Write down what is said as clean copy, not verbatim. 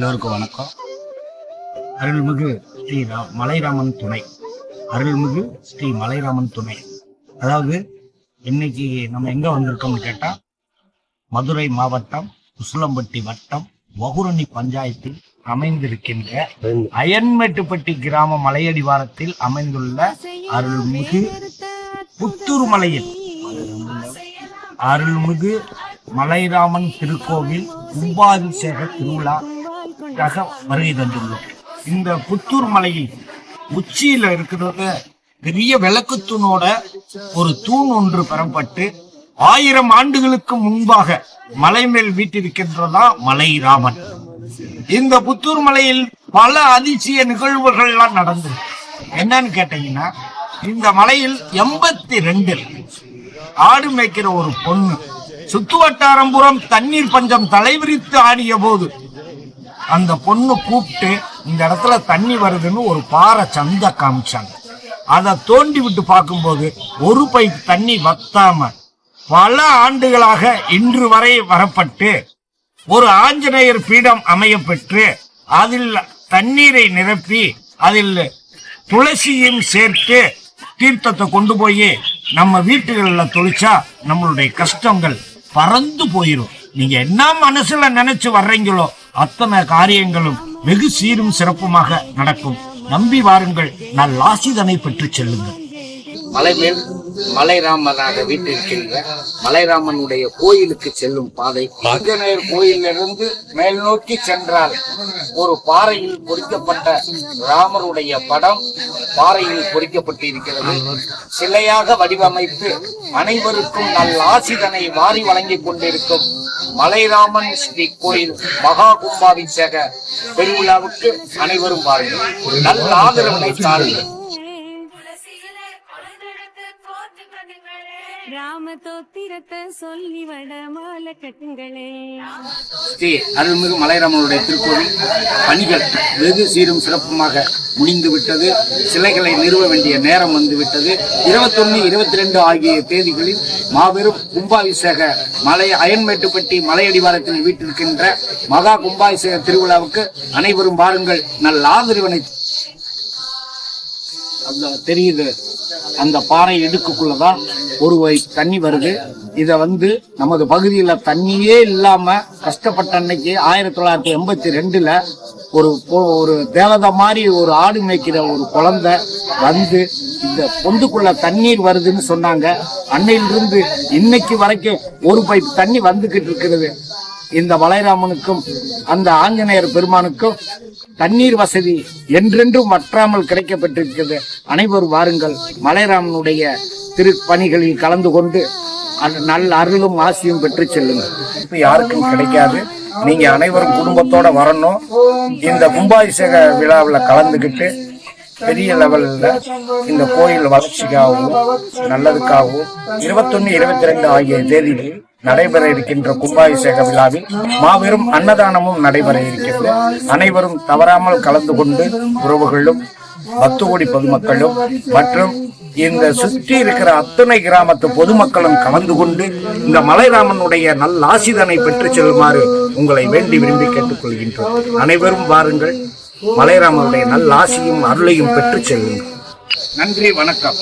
எல்லோருக்கும் வணக்கம். அருள்மிகு ஸ்ரீ மலைராமன் துணை, அருள்மிகு ஸ்ரீ மலைராமன் துணை. அதாவது இன்னைக்கு நம்ம எங்க வந்திருக்கோம்னு கேட்டா, மதுரை மாவட்டம் உசிலம்பட்டி வட்டம் வகுரணி பஞ்சாயத்தில் அமைந்திருக்கின்ற அயன்மேட்டுப்பட்டி கிராம மலையடிவாரத்தில் அமைந்துள்ள அருள்மிகு புத்தூர் மலையில் அருள்மிகு மலைராமன் திருக்கோவில் கும்பாபிஷேக திருவிழாக்காக வருகை தந்துள்ளோம். இந்த புத்தூர் மலையில் உச்சியில இருக்கிறத பெரிய விளக்கு தூணோட ஒரு தூண் ஒன்று பெறப்பட்டு 1000 ஆண்டுகளுக்கு முன்பாக மலை மேல் வீட்டிருக்கின்றதா மலைராமன். இந்த புத்தூர் மலையில் பல அதிசய நிகழ்வுகள்லாம் நடந்தது. என்னன்னு கேட்டீங்கன்னா, இந்த மலையில் 82 ஆடு மேய்க்கிற ஒரு பொண்ணு சுத்து வட்டாரம்புறம் தண்ணீர் பஞ்சம் தலைவிரித்து ஆடிய போது அந்த பொண்ணு கூப்பிட்டு இந்த இடத்துல தண்ணி வருதுன்னு ஒரு பாறை சந்த காமிச்சாங்க. அதை தோண்டி விட்டு பார்க்கும்போது ஒரு பைப் தண்ணி வத்தாம பல ஆண்டுகளாக இன்று வரை வரப்பட்டு ஒரு ஆஞ்சநேயர் பீடம் அமைய பெற்று அதில் தண்ணீரை நிரப்பி அதில் துளசியும் சேர்த்து தீர்த்தத்தை கொண்டு போய் நம்ம வீட்டுகளில் தொளிச்சா நம்மளுடைய கஷ்டங்கள் பறந்து போயிடும். நீங்க என்ன மனசுல நினைச்சு வர்றீங்களோ அத்தனை காரியங்களும் வெகு சீரும் சிறப்புமாக நடக்கும். நம்பி வாருங்கள், நல்லாசிதனை பெற்று செல்லுங்கள். மலைமேல் மலைராமனாக வீட்டிருக்கின்ற மலைராமனுடைய கோயிலுக்கு செல்லும் பாதை ஆஞ்சநேயர் கோயிலிருந்து மேல் நோக்கி சென்றால் ஒரு பாறையில் பொறிக்கப்பட்ட ராமருடைய படம் பாறையில் பொறிக்கப்பட்டு இருக்கிறது. சிலையாக வடிவமைத்து அனைவருக்கும் நல்லாசிதனை வாரி வழங்கிக் கொண்டிருக்கும் மலைராமன் ஸ்ரீ கோயில் மகா கும்பாபிஷேக பெருவிழாவுக்கு அனைவரும் பாருங்கள். நல்ல ஆதரவினை தாருங்கள். ஸ்ரீ அருள்மிகு மலைராமனுடைய திருக்கோவில் பணிகள் வெகு சீரும் சிறப்புமாக முடிந்து விட்டது. சிலைகளை நிறுவ வேண்டிய நேரம் வந்துவிட்டது. 21, 22 ஆகிய தேதிகளில் மாபெரும் கும்பாபிஷேக அயன்மேட்டுப்பட்டி மலையடிவாரத்தில் வீட்டிருக்கின்ற மகா கும்பாபிஷேக திருவிழாவுக்கு அனைவரும் வாருங்கள். நல்ல ஆதரவினை. தெரியுது, அந்த பாறை இடுக்குள்ளதான் ஒரு தண்ணி வருது. இத நமது பகுதியில தண்ணியே இல்லாம கஷ்டப்பட்ட அன்னைக்கு 1982ல ஒரு தேவதை மாதிரி ஒரு ஆடு மேய்க்கிற ஒரு குழந்தை இந்த பொந்துக்குள்ள தண்ணீர் வருதுன்னு சொன்னாங்க. அன்னையிலிருந்து இன்னைக்கு வரைக்கும் ஒரு பைப் தண்ணி வந்துகிட்டு இருக்கிறது. இந்த மலைராமனுக்கும் அந்த ஆஞ்சநேயர் பெருமானுக்கும் தண்ணீர் வசதி என்றென்றும் வற்றாமல் கிடைக்கப்பட்டிருக்கிறது. அனைவரும் வாருங்கள், மலைராமனுடைய திருப்பணிகளில் கலந்து கொண்டு நல்ல அருளும் ஆசியும் பெற்று செல்லுங்கள். யாருக்கும் கிடைக்காது. நீங்க அனைவரும் குடும்பத்தோட வரணும். இந்த கும்பாபிஷேக விழாவில் கலந்துகிட்டு பெரிய லெவல்ல இந்த கோயில் வளர்ச்சிக்காகவும் நல்லதுக்காகவும் 21, 22 ஆகிய தேதிகளில் நடைபெற இருக்கின்ற கும்பாபிஷேக விழாவில் மாபெரும் அன்னதானமும் நடைபெற இருக்கிறது. அனைவரும் தவறாமல் கலந்து கொண்டு உறவுகளும் 10 கோடி பொதுமக்களும் மற்றும் இந்த சுற்றி இருக்கிற அத்தனை கிராமத்து பொதுமக்களும் கலந்து கொண்டு இந்த மலைராமனுடைய நல்ல ஆசிதனை பெற்று செல்லுமாறு உங்களை வேண்டி விரும்பி கேட்டுக்கொள்கின்றோம். அனைவரும் வாருங்கள், மலைராமனுடைய நல்ல ஆசியும் அருளையும் பெற்று செல்லுங்கள். நன்றி, வணக்கம்.